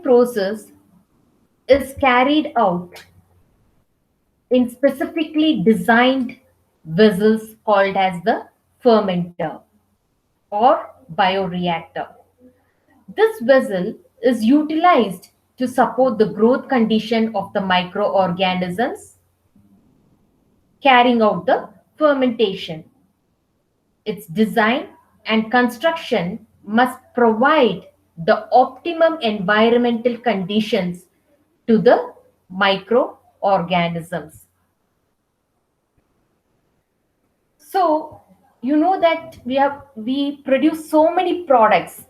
process is carried out in specifically designed vessels called as the fermenter or bioreactor. This vessel is utilized to support the growth condition of the microorganisms carrying out the fermentation. Its design and construction must provide the optimum environmental conditions to the microorganisms. So, you know that we produce so many products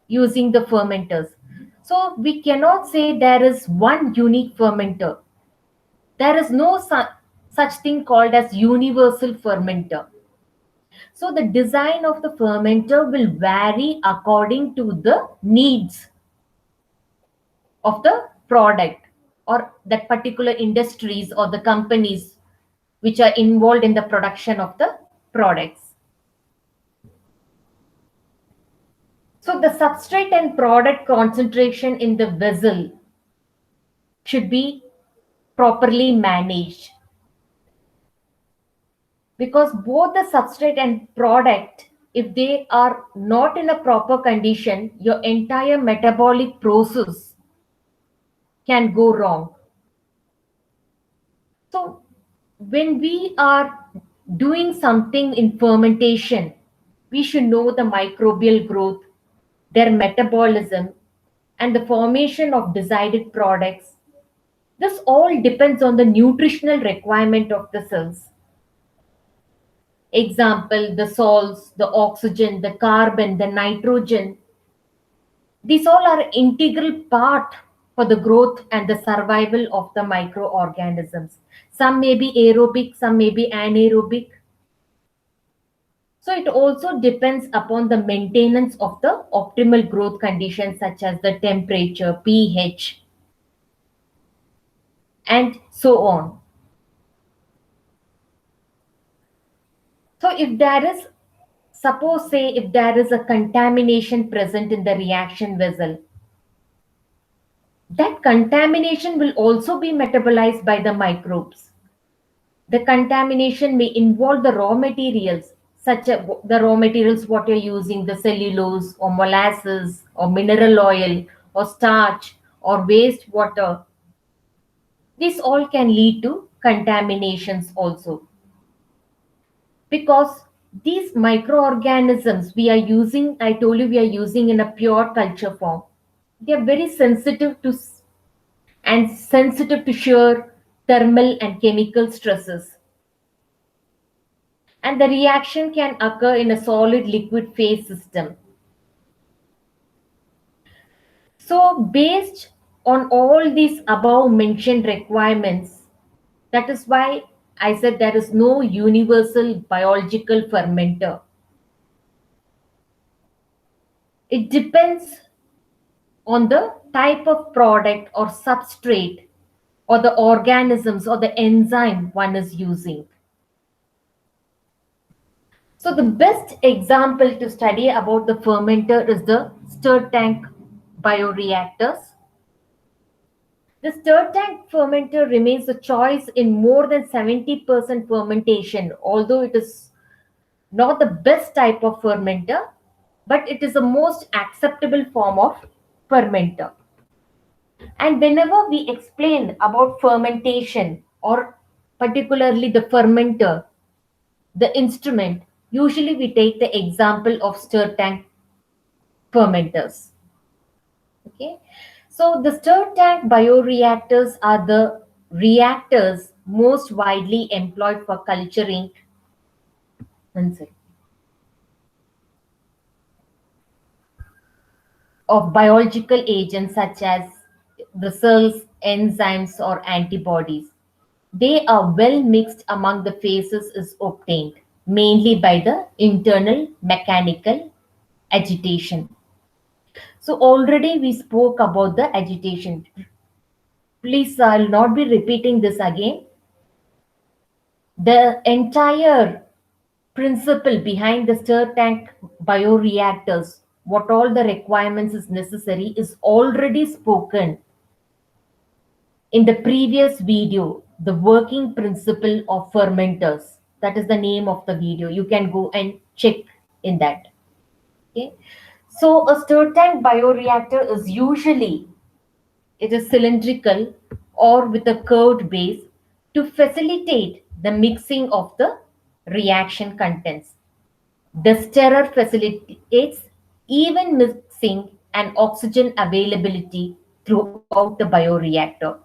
using the fermenters. So, we cannot say there is one unique fermenter. There is no such thing called as universal fermenter. So the design of the fermenter will vary according to the needs of the product or that particular industries or the companies which are involved in the production of the products. So the substrate and product concentration in the vessel should be properly managed, because both the substrate and product, if they are not in a proper condition, your entire metabolic process can go wrong. So when we are doing something in fermentation, we should know the microbial growth, their metabolism, and the formation of desired products. This all depends on the nutritional requirement of the cells. Example, the salts, the oxygen, the carbon, the nitrogen. These all are integral part for the growth and the survival of the microorganisms. Some may be aerobic, some may be anaerobic. So it also depends upon the maintenance of the optimal growth conditions such as the temperature, pH, and so on. So if there is, suppose say if there is a contamination present in the reaction vessel, that contamination will also be metabolized by the microbes. The contamination may involve the raw materials, such as the raw materials what you're using, the cellulose or molasses or mineral oil or starch or waste water. This all can lead to contaminations also. Because these microorganisms we are using, I told you we are using in a pure culture form. They are very sensitive to shear thermal and chemical stresses. And the reaction can occur in a solid liquid phase system. So based on all these above mentioned requirements, that is why I said there is no universal biological fermenter. It depends on the type of product or substrate or the organisms or the enzyme one is using. So the best example to study about the fermenter is the stirred tank bioreactors. The stirred tank fermenter remains a choice in more than 70% fermentation, although it is not the best type of fermenter, but it is the most acceptable form of fermenter. And whenever we explain about fermentation or particularly the fermenter, the instrument, usually we take the example of stir tank fermenters. Okay, so the stir tank bioreactors are the reactors most widely employed for culturing. One second. Of biological agents such as the cells, enzymes, or antibodies. They are well mixed among the phases is obtained mainly by the internal mechanical agitation. So already we spoke about the agitation. Please, I'll not be repeating this again. The entire principle behind the stir tank bioreactors what all the requirements is necessary is already spoken in the previous video, the working principle of fermenters. That is the name of the video. You can go and check in that. Okay. So a stir tank bioreactor is usually, it is cylindrical or with a curved base to facilitate the mixing of the reaction contents. The stirrer facilitates even mixing and oxygen availability throughout the bioreactor.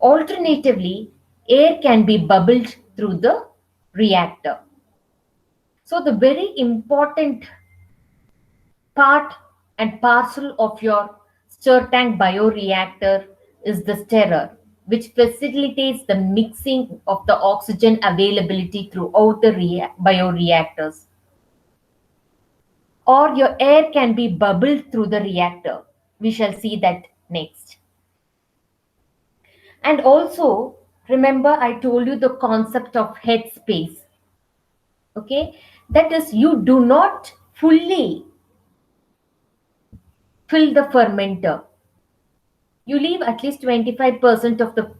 Alternatively, air can be bubbled through the reactor. So the very important part and parcel of your stir tank bioreactor is the stirrer, which facilitates the mixing of the oxygen availability throughout the bioreactors. Or your air can be bubbled through the reactor. We shall see that next. And also, remember I told you the concept of headspace. Okay, that is, you do not fully fill the fermenter. You leave at least 25% of the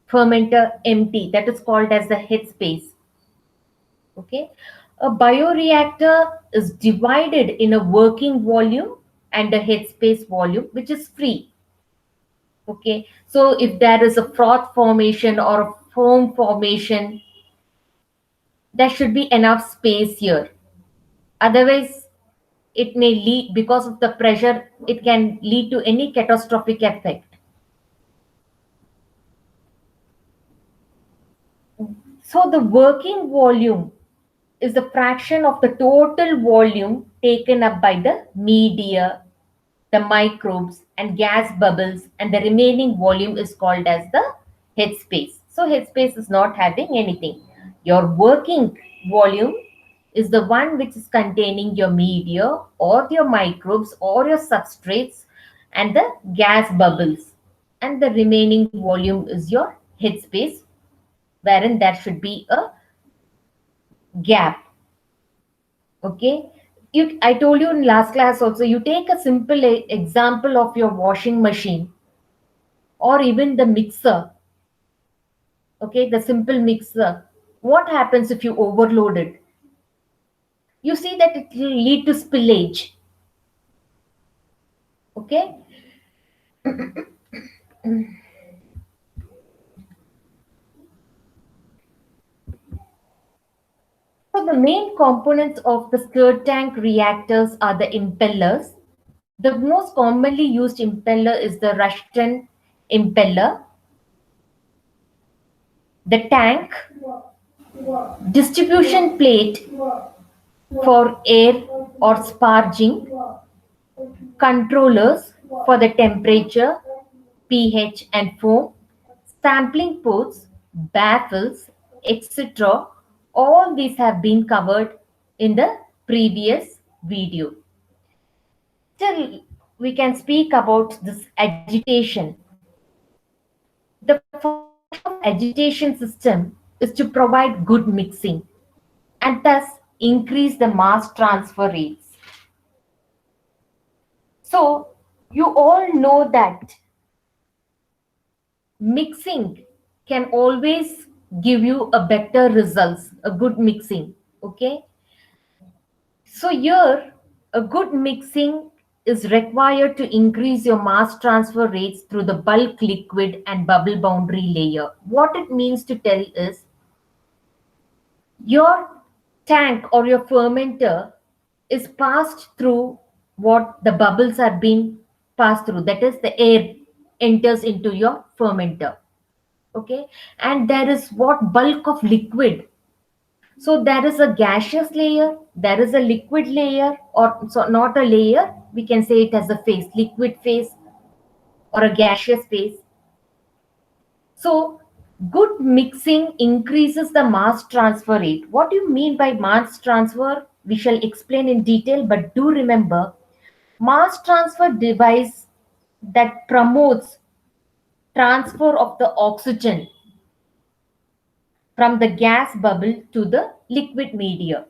fermenter empty. That is called as the headspace. Okay, a bioreactor is divided in a working volume and a headspace volume, which is free. Okay, so if there is a froth formation or a foam formation, there should be enough space here. Otherwise, it may lead, because of the pressure, it can lead to any catastrophic effect. So the working volume is the fraction of the total volume taken up by the media, the microbes and gas bubbles, and the remaining volume is called as the headspace. So headspace is not having anything. Your working volume is the one which is containing your media or your microbes or your substrates and the gas bubbles. And the remaining volume is your headspace, wherein there should be a gap. Okay. I told you in last class also, you take a simple example of your washing machine or even the mixer. Okay, the simple mixer. What happens if you overload it? You see that it will lead to spillage. Okay. So the main components of the stir tank reactors are the impellers. The most commonly used impeller is the Rushton impeller. The tank distribution plate for air or sparging, controllers for the temperature, pH and foam, sampling ports, baffles, etc. All these have been covered in the previous video. Still, we can speak about this agitation. The function of agitation system is to provide good mixing and thus increase the mass transfer rates. So you all know that mixing can always give you a better results, a good mixing. Okay. So here a good mixing is required to increase your mass transfer rates through the bulk liquid and bubble boundary layer. What it means to tell is your tank or your fermenter is passed through what the bubbles are being passed through. That is, the air enters into your fermenter. Okay, and there is what bulk of liquid. So there is a gaseous layer, there is a liquid layer, or so not a layer, we can say it as a phase, liquid phase or a gaseous phase. So good mixing increases the mass transfer rate. What do you mean by mass transfer? We shall explain in detail, but do remember, mass transfer device that promotes transfer of the oxygen from the gas bubble to the liquid media.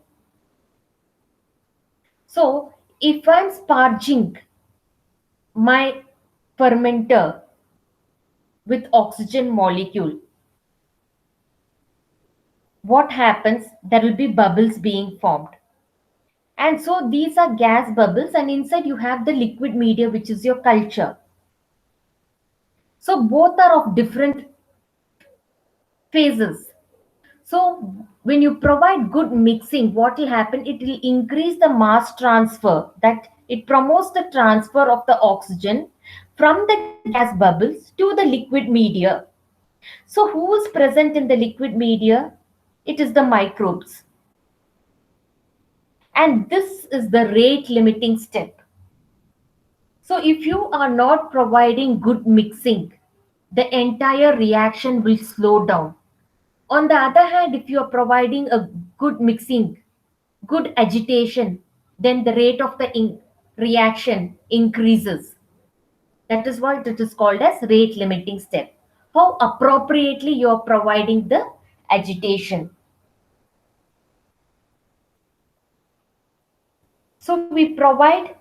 So if I'm sparging my fermenter with oxygen molecule, what happens? There will be bubbles being formed. And so these are gas bubbles, and inside you have the liquid media, which is your culture. So both are of different phases. So when you provide good mixing, what will happen? It will increase the mass transfer, that it promotes the transfer of the oxygen from the gas bubbles to the liquid media. So who is present in the liquid media? It is the microbes. And this is the rate limiting step. So if you are not providing good mixing, the entire reaction will slow down. On the other hand, if you are providing a good mixing, good agitation, then the rate of the reaction increases. That is what it is called as rate limiting step. How appropriately you are providing the agitation. So we provide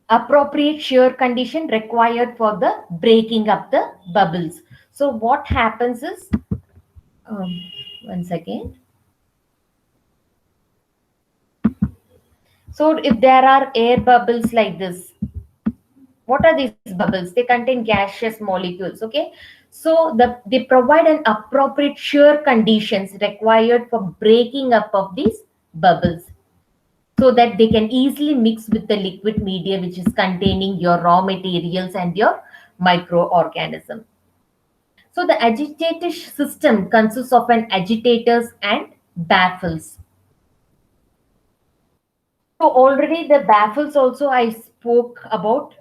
appropriate shear condition required for the breaking up the bubbles. So what happens is, um, once again, so if there are air bubbles like this, what are these bubbles? They contain gaseous molecules. Okay, so they provide an appropriate shear conditions required for breaking up of these bubbles, so that they can easily mix with the liquid media, which is containing your raw materials and your microorganism. So the agitator system consists of an agitators and baffles. So already the baffles also I spoke about.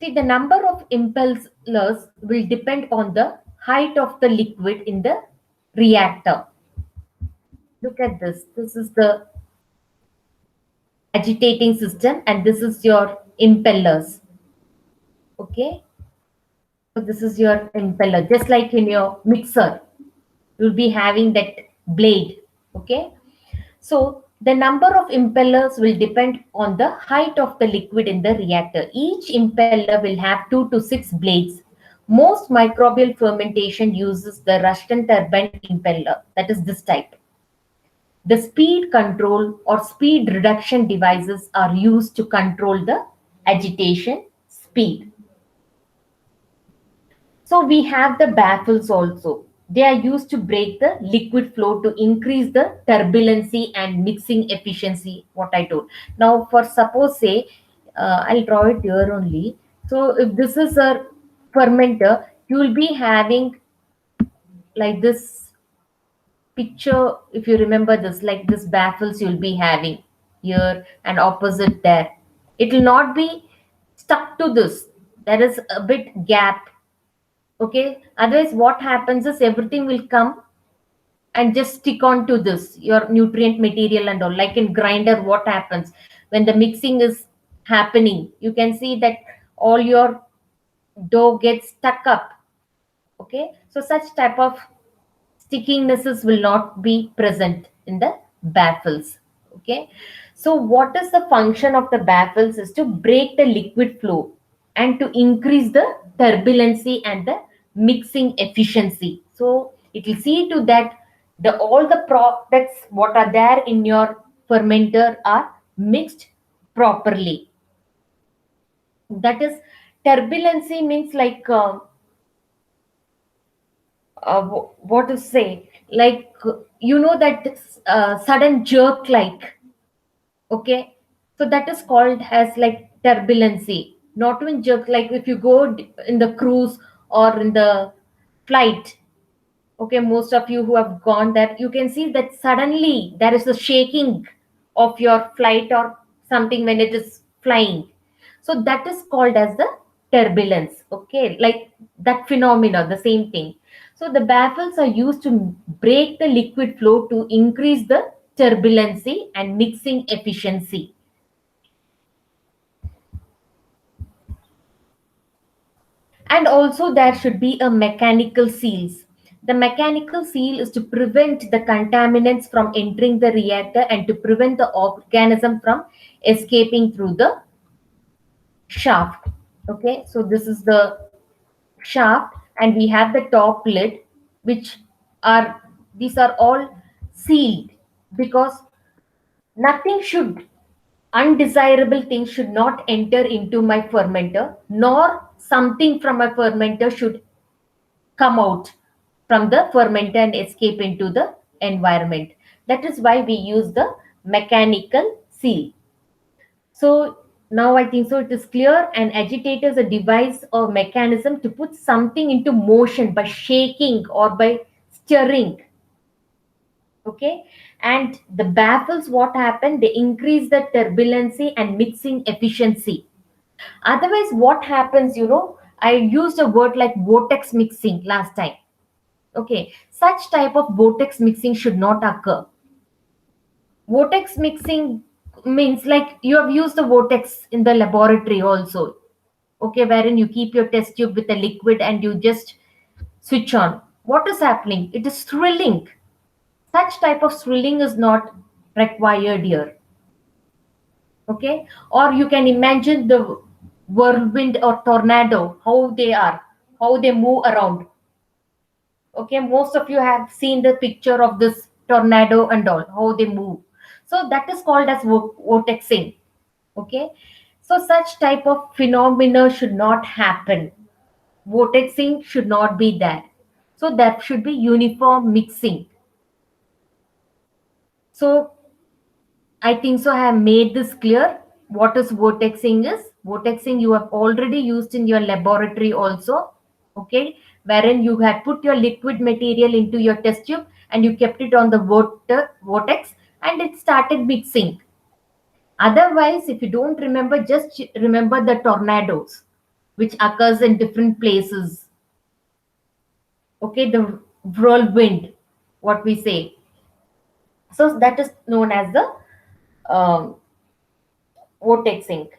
See, the number of impellers will depend on the height of the liquid in the reactor. Look at this. This is the agitating system and this is your impellers. Okay. So this is your impeller. Just like in your mixer, you'll be having that blade. Okay. So the number of impellers will depend on the height of the liquid in the reactor. Each impeller will have 2 to 6 blades. Most microbial fermentation uses the Rushton turbine impeller, that is this type. The speed control or speed reduction devices are used to control the agitation speed. So we have the baffles also. They are used to break the liquid flow to increase the turbulency and mixing efficiency, what I told. Now, for suppose say, I'll draw it here only. So if this is a fermenter, you will be having like this picture, if you remember this, like this baffles you'll be having here and opposite there. It will not be stuck to this. There is a bit gap. Okay, otherwise what happens is everything will come and just stick on to this your nutrient material and all. Like in grinder, what happens when the mixing is happening, you can see that all your dough gets stuck up. Okay, so such type of stickinesses will not be present in the baffles. Okay, so what is the function of the baffles is to break the liquid flow and to increase the turbulency and the mixing efficiency. So it will see to that the all the products what are there in your fermenter are mixed properly. That is, turbulency means like what to say, like that sudden jerk, like, okay, so that is called as like turbulency, not even jerk. Like if you go in the cruise or in the flight, okay, most of you who have gone there, you can see that suddenly there is a shaking of your flight or something when it is flying. So that is called as the turbulence. Okay, like that phenomena, the same thing. So the baffles are used to break the liquid flow to increase the turbulency and mixing efficiency. And also there should be a mechanical seals. The mechanical seal is to prevent the contaminants from entering the reactor and to prevent the organism from escaping through the shaft. Okay, so this is the shaft, and we have the top lid, which are, these are all sealed, because nothing should, undesirable things should not enter into my fermenter, nor something from a fermenter should come out from the fermenter and escape into the environment. That is why we use the mechanical seal. So now I think so it is clear. An agitator is a device or mechanism to put something into motion by shaking or by stirring. Okay, and the baffles, what happened, they increase the turbulency and mixing efficiency. Otherwise what happens, I used a word like vortex mixing last time. Okay, such type of vortex mixing should not occur. Vortex mixing means like you have used the vortex in the laboratory also. Okay, wherein you keep your test tube with a liquid and you just switch on. What is happening? It is thrilling. Such type of thrilling is not required here. Okay, or you can imagine the whirlwind or tornado, how they are, how they move around. Okay, most of you have seen the picture of this tornado and all, how they move. So that is called as vortexing. Okay, so such type of phenomena should not happen. Vortexing should not be there. So there should be uniform mixing. So I think so I have made this clear. What is vortexing is? Vortexing you have already used in your laboratory also. Okay, wherein you had put your liquid material into your test tube and you kept it on the vortex and it started mixing. Otherwise, if you don't remember, just remember the tornadoes which occurs in different places. Okay, the whirlwind, what we say. So that is known as the um, vortexing.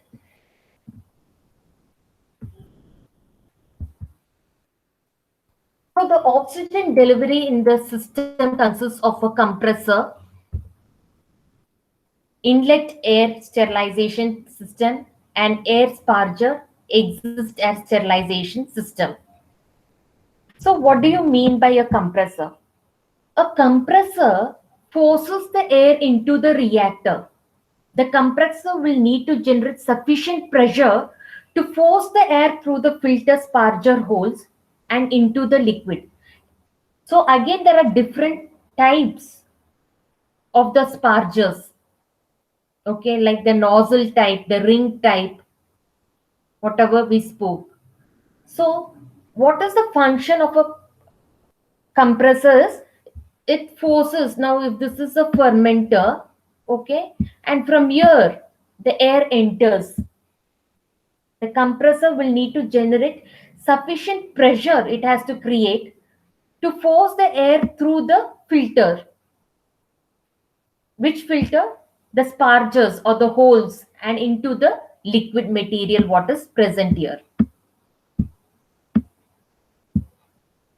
So the oxygen delivery in the system consists of a compressor, inlet air sterilization system, and air sparger, exhaust air sterilization system. So what do you mean by a compressor? A compressor forces the air into the reactor. The compressor will need to generate sufficient pressure to force the air through the filter sparger holes and into the liquid. So again, there are different types of the spargers. Okay, like the nozzle type, the ring type, whatever we spoke. So what is the function of a compressor is? It forces, now if this is a fermenter, okay, and from here the air enters, the compressor will need to generate sufficient pressure, it has to create to force the air through the filter. Which filter? The spargers or the holes and into the liquid material what is present here.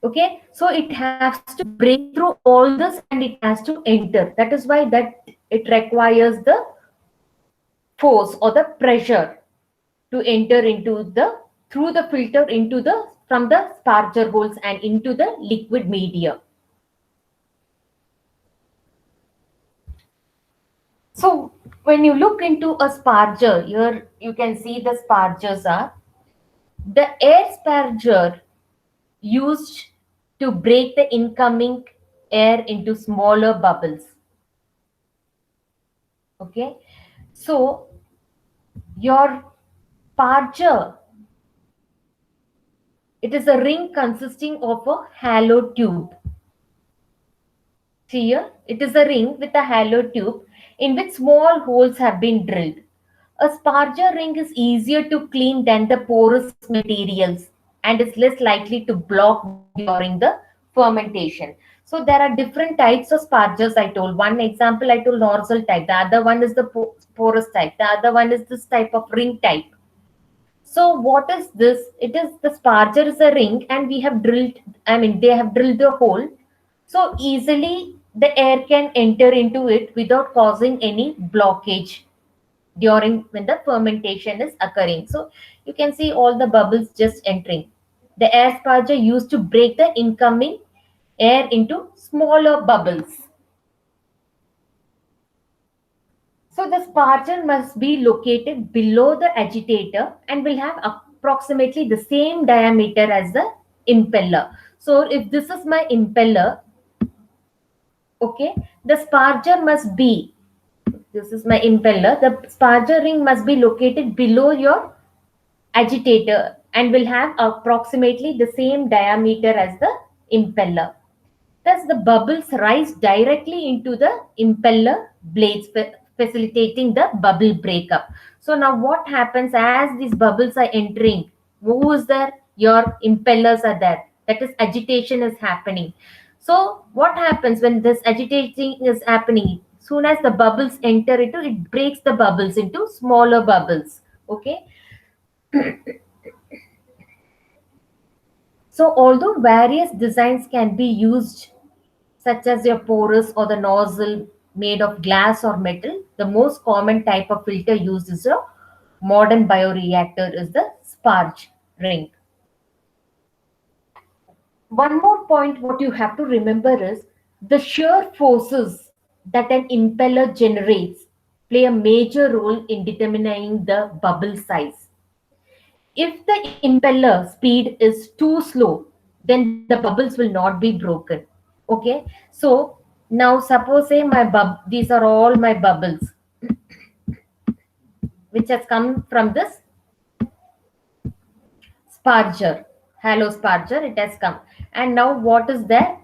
Okay, so it has to break through all this and it has to enter. That is why that it requires the force or the pressure to enter into the, through the filter into the, from the sparger holes and into the liquid media. So when you look into a sparger, here you can see the spargers are the air sparger used to break the incoming air into smaller bubbles. Okay, so your sparger, it is a ring consisting of a hollow tube. Here, it is a ring with a hollow tube in which small holes have been drilled. A sparger ring is easier to clean than the porous materials and is less likely to block during the fermentation. So there are different types of spargers I told. One example I told nozzle type. The other one is the porous type. The other one is this type of ring type. So what is this? It is the sparger is a ring, and we have drilled, I mean, they have drilled a hole. So easily the air can enter into it without causing any blockage during when the fermentation is occurring. So you can see all the bubbles just entering. The air sparger used to break the incoming air into smaller bubbles. So the sparger must be located below the agitator and will have approximately the same diameter as the impeller. So if this is my impeller, okay, the sparger must be, this is my impeller, the sparger ring must be located below your agitator and will have approximately the same diameter as the impeller. Thus, the bubbles rise directly into the impeller blades, facilitating the bubble breakup. So now what happens as these bubbles are entering? Who is there? Your impellers are there. That is, agitation is happening. So what happens when this agitating is happening? Soon as the bubbles enter into, it breaks the bubbles into smaller bubbles. Okay. So although various designs can be used, such as your porous or the nozzle made of glass or metal, the most common type of filter used is a modern bioreactor is the sparge ring. One more point what you have to remember is the shear forces that an impeller generates play a major role in determining the bubble size. If the impeller speed is too slow, then the bubbles will not be broken. Okay, so now suppose say these are all my bubbles which has come from this sparger, hollow sparger, it has come. And now what is there?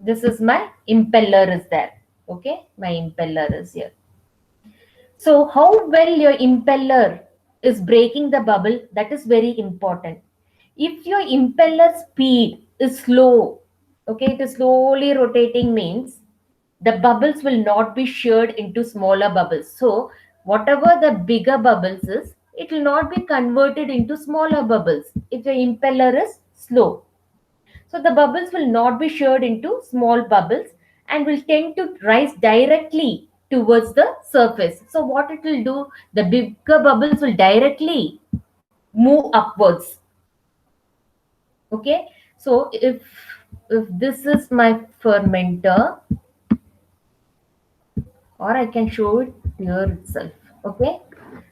This is my impeller is there. Okay, my impeller is here. So how well your impeller is breaking the bubble, that is very important. If your impeller speed is slow, okay, it is slowly rotating means the bubbles will not be sheared into smaller bubbles. So whatever the bigger bubbles is, it will not be converted into smaller bubbles if your impeller is slow. So the bubbles will not be sheared into small bubbles and will tend to rise directly towards the surface. So what it will do, the bigger bubbles will directly move upwards. Okay, so if this is my fermenter, or I can show it here itself. Okay,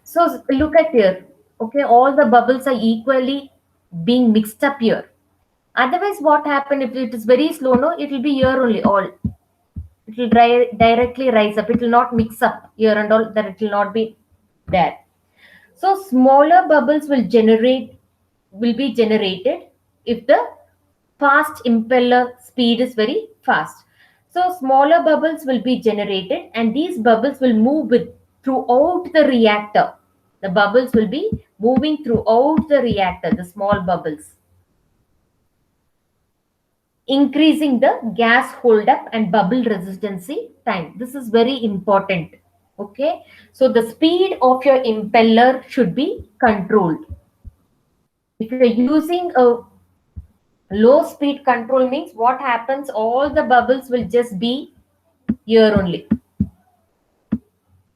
so look at here. Okay, all the bubbles are equally being mixed up here. Otherwise, what happen if it is very slow? No, it will be here only all. It will directly rise up. It will not mix up here and all. That it will not be there. So smaller bubbles will be generated if the fast impeller speed is very fast. So smaller bubbles will be generated, and these bubbles will move with throughout the reactor. The bubbles will be moving throughout the reactor, the small bubbles, increasing the gas holdup and bubble resistancy time. This is very important. Okay, so the speed of your impeller should be controlled. If you're using a low speed control means what happens, all the bubbles will just be here only.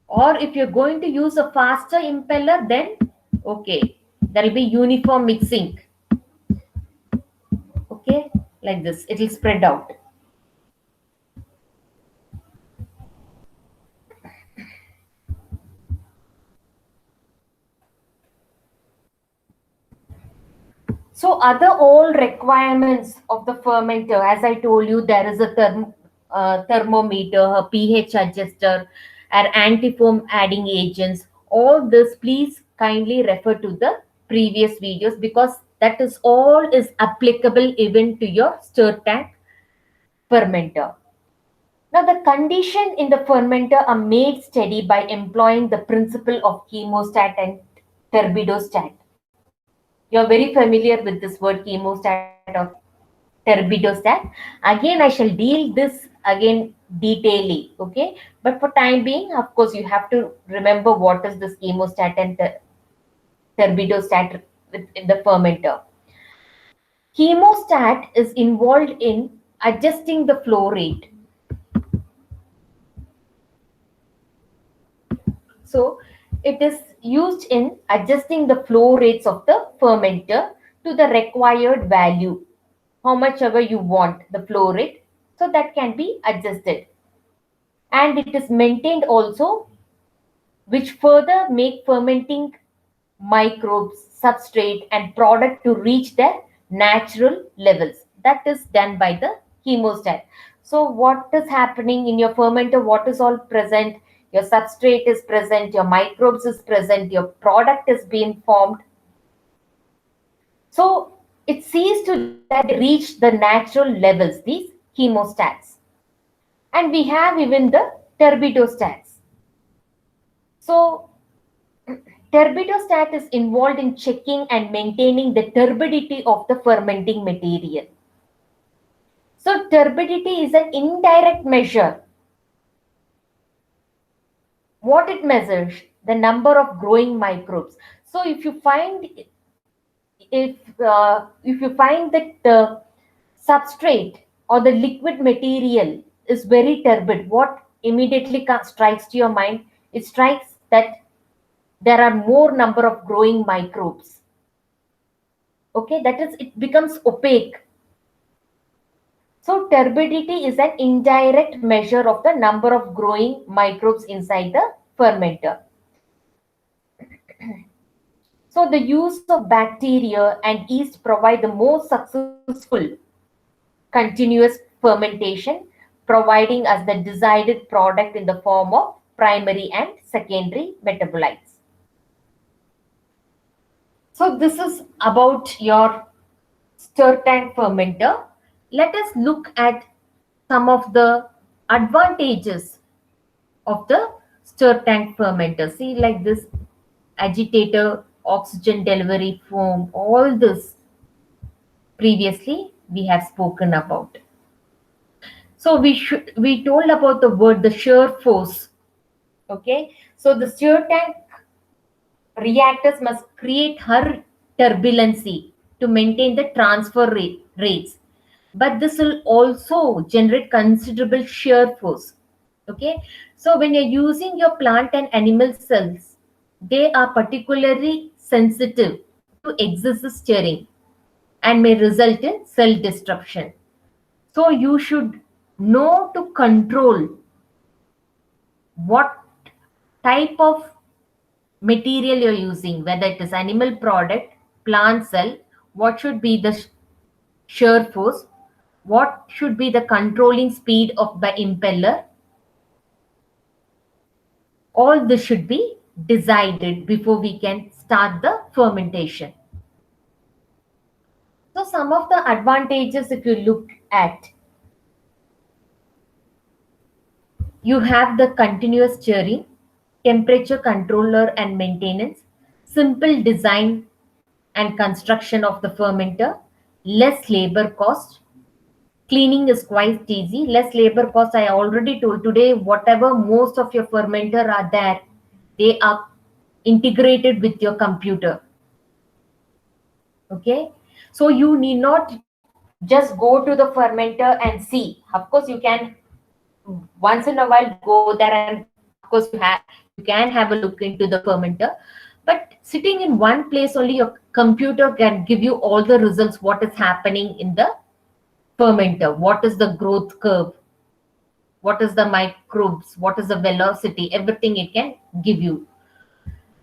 Or if you're going to use a faster impeller, then okay, there will be uniform mixing. Okay, like this, it will spread out. So other all requirements of the fermenter, as I told you, there is a thermometer, a pH adjuster, and antifoam adding agents. All this, please kindly refer to the previous videos because that is all is applicable even to your stir tank fermenter. Now, the condition in the fermenter are made steady by employing the principle of chemostat and turbidostat. You're very familiar with this word chemostat or turbidostat. Again, I shall deal this again detailing. Okay, but for time being, of course, you have to remember what is this chemostat and turbidostat in the fermenter. Hemostat is involved in adjusting the flow rate. So it is used in adjusting the flow rates of the fermenter to the required value, how much ever you want the flow rate, so that can be adjusted. And it is maintained also, which further make fermenting microbes, substrate and product to reach their natural levels. That is done by the hemostat. So what is happening in your fermenter? What is all present? Your substrate is present, your microbes is present, your product is being formed. So it sees to that they reach the natural levels, these hemostats. And we have even the turbidostats. So turbidostat is involved in checking and maintaining the turbidity of the fermenting material. So turbidity is an indirect measure. What it measures? The number of growing microbes. So if you find that the substrate or the liquid material is very turbid, what immediately strikes to your mind? It strikes that there are more number of growing microbes. Okay, that is, it becomes opaque. So turbidity is an indirect measure of the number of growing microbes inside the fermenter. So the use of bacteria and yeast provide the most successful continuous fermentation, providing us the desired product in the form of primary and secondary metabolites. So this is about your stir tank fermenter. Let us look at some of the advantages of the stir tank fermenter. See, like this agitator, oxygen delivery foam, all this previously we have spoken about. So we told about the word, the shear force. Okay, so the stir tank reactors must create her turbulency to maintain the transfer rates, but this will also generate considerable shear force. Okay, so when you're using your plant and animal cells, they are particularly sensitive to excessive stirring and may result in cell destruction. So you should know to control what type of material you're using, whether it is animal product, plant cell, what should be the shear force, what should be the controlling speed of the impeller. All this should be decided before we can start the fermentation. So some of the advantages, if you look at, you have the continuous stirring, temperature controller and maintenance, simple design and construction of the fermenter, less labor cost, cleaning is quite easy, less labor cost. I already told today, whatever most of your fermenter are there, they are integrated with your computer. Okay, so you need not just go to the fermenter and see. Of course, you can once in a while go there, and of course you can have a look into the fermenter. But sitting in one place only, your computer can give you all the results, what is happening in the fermenter, what is the growth curve, what is the microbes, what is the velocity, everything it can give you.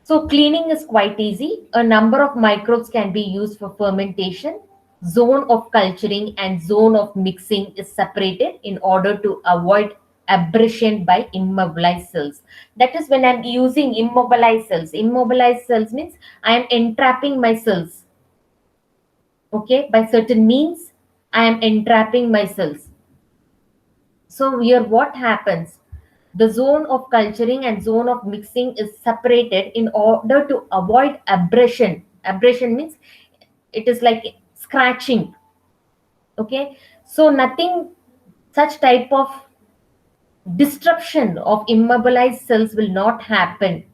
So cleaning is quite easy. A number of microbes can be used for fermentation. Zone of culturing and zone of mixing is separated in order to avoid abrasion by immobilized cells. That is when I'm using immobilized cells. Immobilized cells means I am entrapping my cells. Okay, by certain means, I am entrapping my cells. So here what happens? The zone of culturing and zone of mixing is separated in order to avoid abrasion. Abrasion means it is like scratching. Okay, so nothing such type of disruption of immobilized cells will not happen,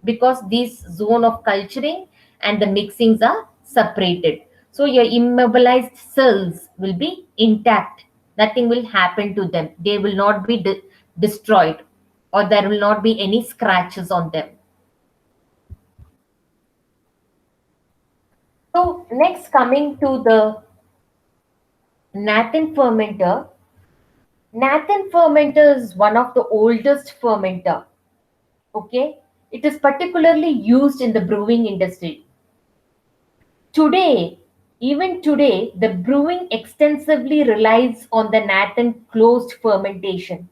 because this zone of culturing and the mixings are separated. So your immobilized cells will be intact. Nothing will happen to them. They will not be destroyed, or there will not be any scratches on them. So next, coming to the Nathan fermenter. Nathan fermenter is one of the oldest fermenter. Okay, it is particularly used in the brewing industry. Today, even today, the brewing extensively relies on the Nathan closed fermentation.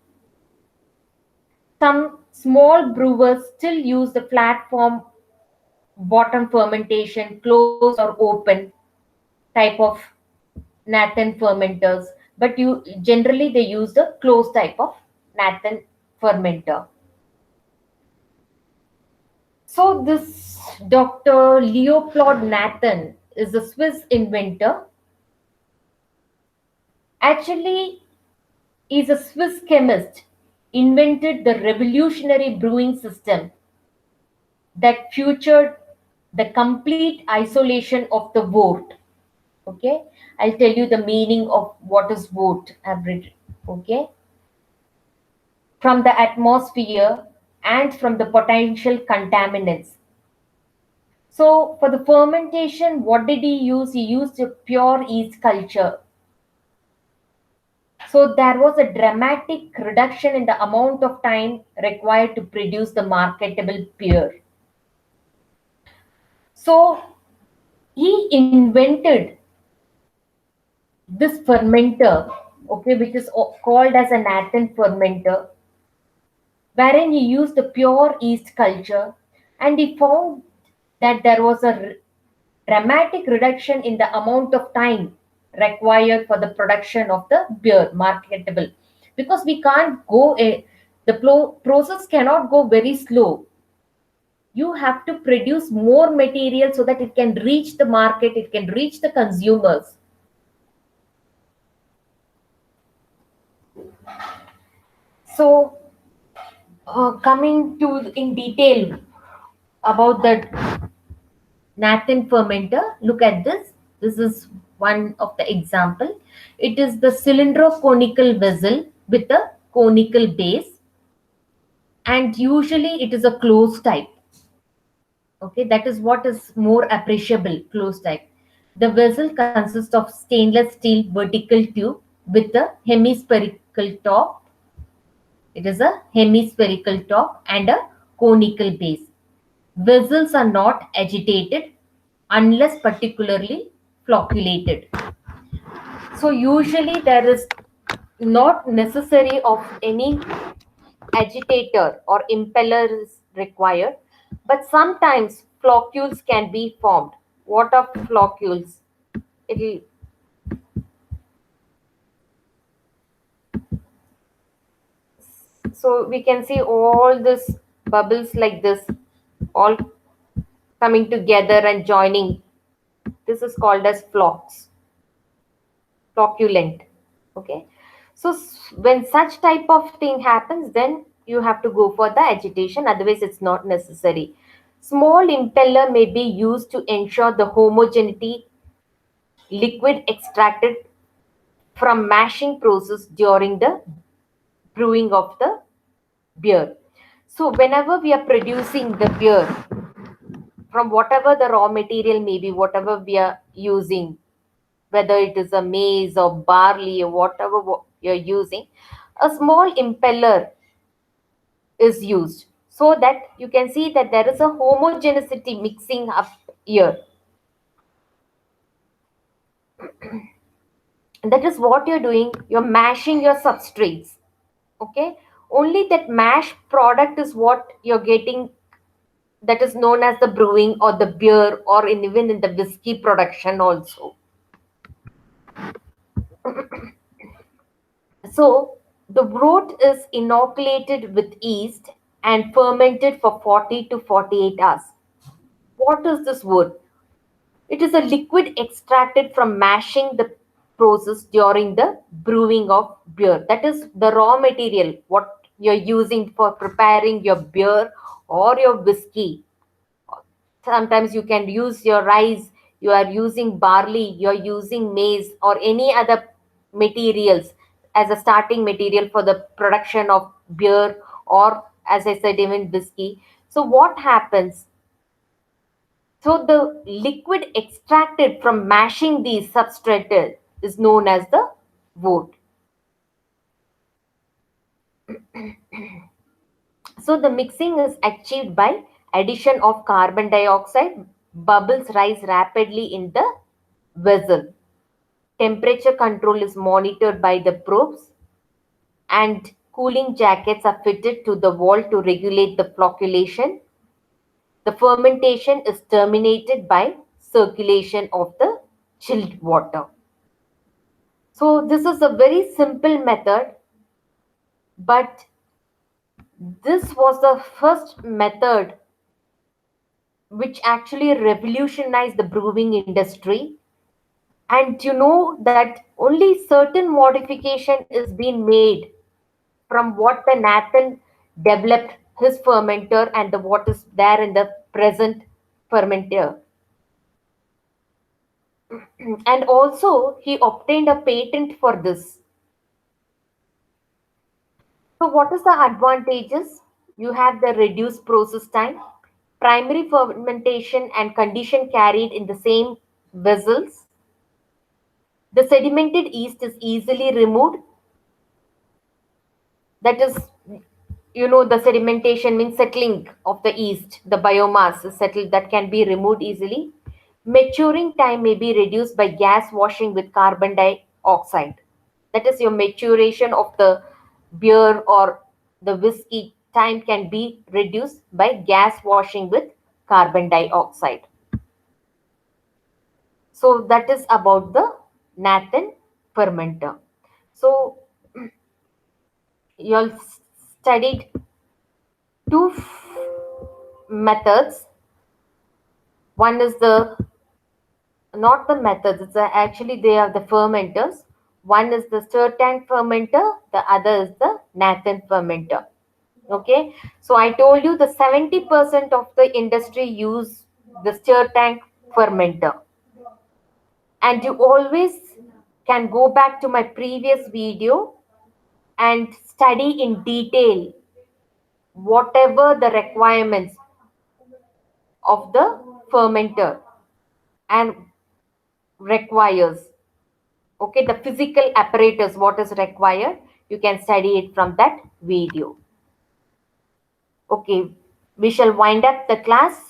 Some small brewers still use the platform bottom fermentation, closed or open type of Nathan fermenters, but you generally they use the closed type of Nathan fermenter. So this Dr. Leopold Nathan is a Swiss inventor. Actually, is a Swiss chemist, invented the revolutionary brewing system that featured the complete isolation of the wort. Okay, I'll tell you the meaning of what is wort. Okay, from the atmosphere and from the potential contaminants. So for the fermentation, what did he use? He used a pure yeast culture. So there was a dramatic reduction in the amount of time required to produce the marketable beer. So he invented this fermenter, okay, which is called as a Nathan fermenter, wherein he used the pure yeast culture, and he found that there was a dramatic reduction in the amount of time required for the production of the beer marketable, because we can't go the process cannot go very slow. You have to produce more material so that it can reach the market, it can reach the consumers. So coming to in detail about the Nathan fermenter, look at this. This is one of the example. It is the cylindro-conical vessel with a conical base, and usually it is a closed type. Okay, that is what is more appreciable, closed type. The vessel consists of stainless steel vertical tube with a hemispherical top. It is a hemispherical top and a conical base. Vessels are not agitated unless particularly flocculated. So usually there is not necessary of any agitator or impeller is required, but sometimes floccules can be formed. What are floccules? It'll So we can see all this bubbles like this, all coming together and joining. This is called as flocculent. Okay, so when such type of thing happens, then you have to go for the agitation, otherwise it's not necessary. Small impeller may be used to ensure the homogeneity liquid extracted from mashing process during the brewing of the beer. So whenever we are producing the beer from whatever the raw material may be, whatever we are using, whether it is a maize or barley or whatever you're using, a small impeller is used so that you can see that there is a homogeneity mixing up here. That is what you're doing. You're mashing your substrates. Okay, only that mash product is what you're getting, that is known as the brewing or the beer, or even in the whiskey production also. So the wort is inoculated with yeast and fermented for 40 to 48 hours. What is this wort? It is a liquid extracted from mashing the process during the brewing of beer. That is the raw material what you're using for preparing your beer or your whiskey. Sometimes you can use your rice, you are using barley, you're using maize or any other materials as a starting material for the production of beer, or as I said, even whiskey. So what happens? So the liquid extracted from mashing these substrates is known as the wood. So the mixing is achieved by addition of carbon dioxide. Bubbles rise rapidly in the vessel. Temperature control is monitored by the probes, and cooling jackets are fitted to the wall to regulate the flocculation. The fermentation is terminated by circulation of the chilled water. So this is a very simple method, but this was the first method which actually revolutionized the brewing industry. And you know that only certain modification is being made from what the Nathan developed his fermenter and the what is there in the present fermenter. And also he obtained a patent for this. So what is the advantages? You have the reduced process time, primary fermentation and condition carried in the same vessels. The sedimented yeast is easily removed. That is, the sedimentation means settling of the yeast. The biomass is settled, that can be removed easily. Maturing time may be reduced by gas washing with carbon dioxide. That is, your maturation of the beer or the whiskey time can be reduced by gas washing with carbon dioxide. So that is about the Nathan fermenter. So you all studied two methods. One is the not the methods, it's actually they are the fermenters. One is the stir tank fermenter, the other is the Nathan fermenter. Okay, so I told you the 70% of the industry use the stir tank fermenter, and you always can go back to my previous video and study in detail whatever the requirements of the fermenter and requires. Okay, the physical apparatus what is required, you can study it from that video. Okay, we shall wind up the class.